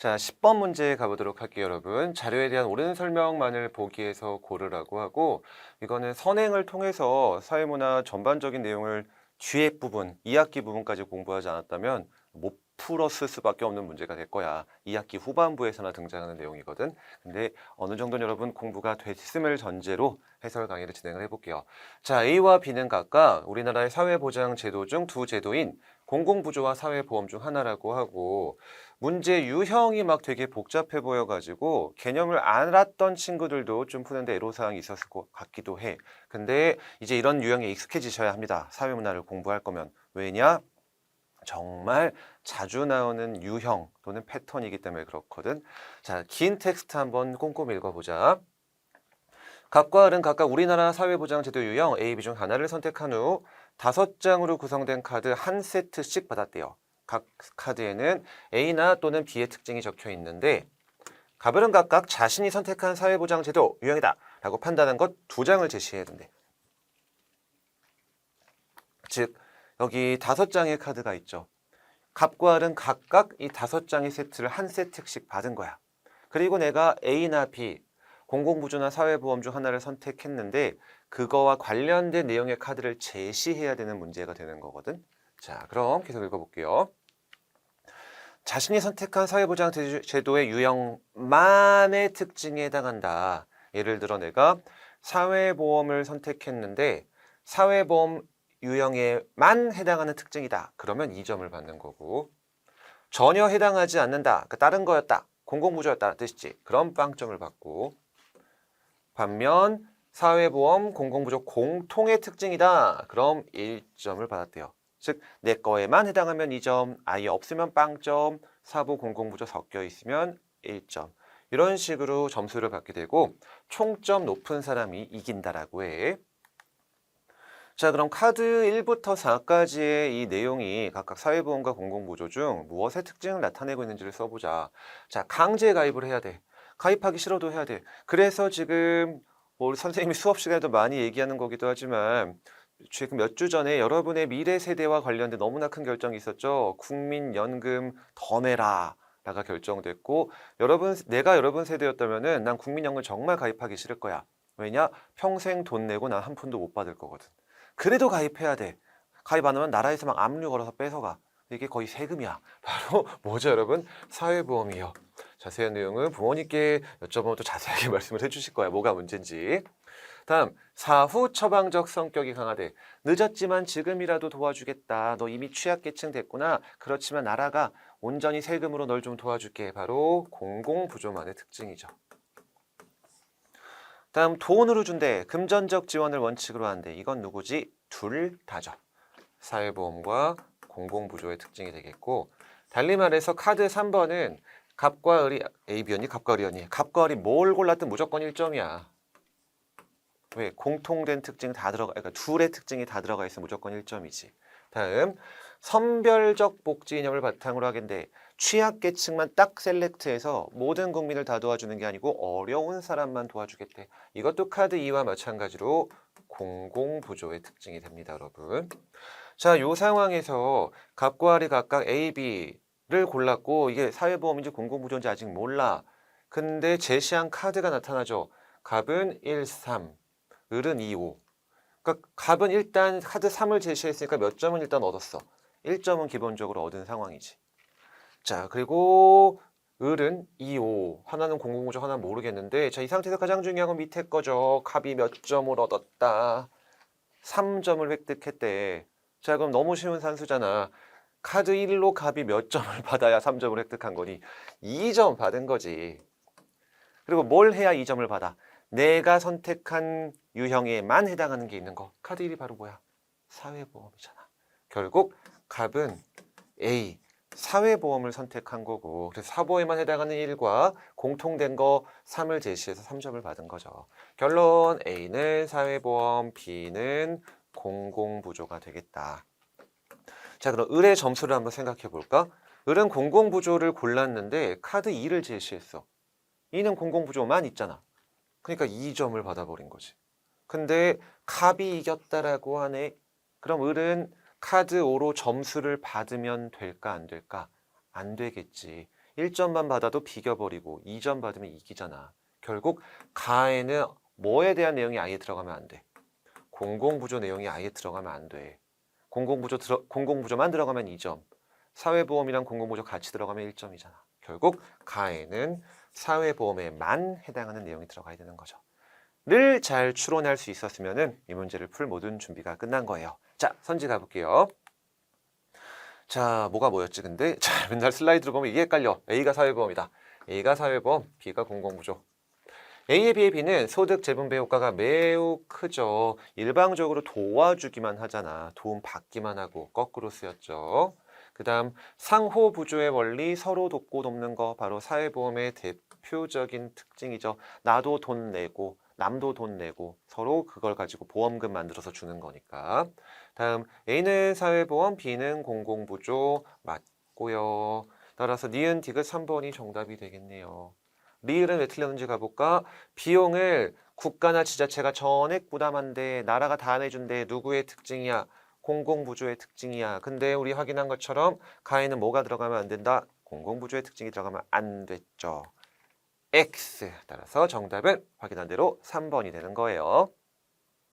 자, 10번 문제 가보도록 할게요, 여러분. 자료에 대한 옳은 설명만을 보기에서 고르라고 하고, 이거는 선행을 통해서 사회문화 전반적인 내용을 뒤에 부분, 2학기 부분까지 공부하지 않았다면 못 풀었을 수밖에 없는 문제가 될 거야. 2학기 후반부에서나 등장하는 내용이거든. 근데 어느 정도는 여러분 공부가 됐음을 전제로 해설 강의를 진행을 해볼게요. 자, A와 B는 각각 우리나라의 사회보장 제도 중 두 제도인 공공부조와 사회보험 중 하나라고 하고, 문제 유형이 막 되게 복잡해 보여가지고 개념을 알았던 친구들도 좀 푸는데 애로사항이 있었을 것 같기도 해. 근데 이제 이런 유형에 익숙해지셔야 합니다. 사회문화를 공부할 거면. 왜냐? 정말 자주 나오는 유형 또는 패턴이기 때문에 그렇거든. 자, 긴 텍스트 한번 꼼꼼히 읽어보자. 각과 을은 각각 우리나라 사회보장제도 유형 A, B 중 하나를 선택한 후 5장으로 구성된 카드 한 세트씩 받았대요. 각 카드에는 A나 또는 B의 특징이 적혀 있는데, 갑을은 각각 자신이 선택한 사회보장제도 유형이다 라고 판단한 것 2장을 제시해야 된대. 즉 여기 5장의 카드가 있죠. 갑과 을은 각각 이 5장의 세트를 한 세트씩 받은 거야. 그리고 내가 A나 B, 공공부조나 사회보험 중 하나를 선택했는데 그거와 관련된 내용의 카드를 제시해야 되는 문제가 되는 거거든. 자, 그럼 계속 읽어볼게요. 자신이 선택한 사회보장 제도의 유형만의 특징에 해당한다. 예를 들어 내가 사회보험을 선택했는데 사회보험 유형에만 해당하는 특징이다. 그러면 2점을 받는 거고, 전혀 해당하지 않는다. 그 다른 거였다. 공공부조였다 뜻이지. 그럼 빵점을 받고, 반면 사회보험 공공부조 공통의 특징이다. 그럼 1점을 받았대요. 즉 내 거에만 해당하면 2점, 아예 없으면 빵점, 사부 공공부조 섞여 있으면 1점. 이런 식으로 점수를 받게 되고 총점 높은 사람이 이긴다라고 해. 자, 그럼 카드 1부터 4까지의 이 내용이 각각 사회보험과 공공부조 중 무엇의 특징을 나타내고 있는지를 써보자. 자, 강제 가입을 해야 돼. 가입하기 싫어도 해야 돼. 그래서 지금 우리 선생님이 수업 시간에도 많이 얘기하는 거기도 하지만 지금 몇 주 전에 여러분의 미래 세대와 관련된 너무나 큰 결정이 있었죠. 국민연금 더 내라 라가 결정됐고, 내가 여러분 세대였다면은 난 국민연금 정말 가입하기 싫을 거야. 왜냐? 평생 돈 내고 난 한 푼도 못 받을 거거든. 그래도 가입해야 돼. 가입 안 하면 나라에서 막 압류 걸어서 뺏어가. 이게 거의 세금이야. 바로 뭐죠, 여러분? 사회보험이요. 자세한 내용은 부모님께 여쭤보면 또 자세하게 말씀을 해주실 거야. 뭐가 문제인지. 다음, 사후 처방적 성격이 강하대. 늦었지만 지금이라도 도와주겠다. 너 이미 취약계층 됐구나. 그렇지만 나라가 온전히 세금으로 널 좀 도와줄게. 바로 공공부조만의 특징이죠. 다음, 돈으로 준대. 금전적 지원을 원칙으로 한대. 이건 누구지? 둘 다죠. 사회보험과 공공부조의 특징이 되겠고, 달리 말해서 카드 3번은 갑과 을이 A, B였니? 갑과 을이었니? 갑과 을이 뭘 골랐든 무조건 1점이야. 왜? 공통된 특징 다 들어가, 그러니까 둘의 특징이 다 들어가 있으면 무조건 1점이지. 다음, 선별적 복지 이념을 바탕으로 하겠는데, 취약계층만 딱 셀렉트해서 모든 국민을 다 도와주는 게 아니고 어려운 사람만 도와주겠대. 이것도 카드 2와 마찬가지로 공공부조의 특징이 됩니다, 여러분. 자, 요 상황에서 갑과 을이 각각 A, B를 골랐고, 이게 사회보험인지 공공부조인지 아직 몰라. 근데 제시한 카드가 나타나죠. 갑은 1, 3, 을은 2, 5. 그러니까 갑은 일단 카드 3을 제시했으니까 몇 점은 일단 얻었어. 1점은 기본적으로 얻은 상황이지. 자, 그리고 을은 2, 5. 하나는 공공부조, 하나는 모르겠는데, 자, 이 상태에서 가장 중요한 건 밑에 거죠. 갑이 몇 점을 얻었다. 3점을 획득했대. 자, 그럼 너무 쉬운 산수잖아. 카드 1로 갑이 몇 점을 받아야 3점을 획득한 거니? 2점 받은 거지. 그리고 뭘 해야 2점을 받아? 내가 선택한 유형에만 해당하는 게 있는 거. 카드 1이 바로 뭐야? 사회보험이잖아. 결국 갑은 A, 사회보험을 선택한 거고, 그래서 사보에만 해당하는 1과 공통된 거 3을 제시해서 3점을 받은 거죠. 결론 A는 사회보험, B는 공공부조가 되겠다. 자, 그럼 을의 점수를 한번 생각해 볼까? 을은 공공부조를 골랐는데 카드 2를 제시했어. 2는 공공부조만 있잖아. 그러니까 2점을 받아버린 거지. 근데 갑이 이겼다라고 하네. 그럼 을은 카드 5로 점수를 받으면 될까 안 될까? 안 되겠지. 1점만 받아도 비겨버리고 2점 받으면 이기잖아. 결국 가에는 뭐에 대한 내용이 아예 들어가면 안 돼. 공공부조 내용이 아예 들어가면 안 돼. 공공부조만 들어가면 2점. 사회보험이랑 공공부조 같이 들어가면 1점이잖아. 결국 가에는 사회보험에만 해당하는 내용이 들어가야 되는 거죠. 를 잘 추론할 수 있었으면 이 문제를 풀 모든 준비가 끝난 거예요. 자, 선지 가볼게요. 자, 뭐가 뭐였지 근데? 자, 맨날 슬라이드로 보면 이게 헷갈려. A가 사회보험이다. A가 사회보험, B가 공공부조. A에 비해 B는 소득 재분배 효과가 매우 크죠. 일방적으로 도와주기만 하잖아. 도움 받기만 하고 거꾸로 쓰였죠. 그 다음 상호부조의 원리, 서로 돕고 돕는 거 바로 사회보험의 대표적인 특징이죠. 나도 돈 내고 남도 돈 내고 서로 그걸 가지고 보험금 만들어서 주는 거니까. 다음 A는 사회보험, B는 공공부조 맞고요. 따라서 니은 디귿 3번이 정답이 되겠네요. 리을은 왜 틀렸는지 가볼까? 비용을 국가나 지자체가 전액 부담한데 나라가 다 내준대. 누구의 특징이야? 공공부조의 특징이야. 근데 우리 확인한 것처럼 가에는 뭐가 들어가면 안 된다? 공공부조의 특징이 들어가면 안 됐죠. X. 따라서 정답은 확인한 대로 3번이 되는 거예요.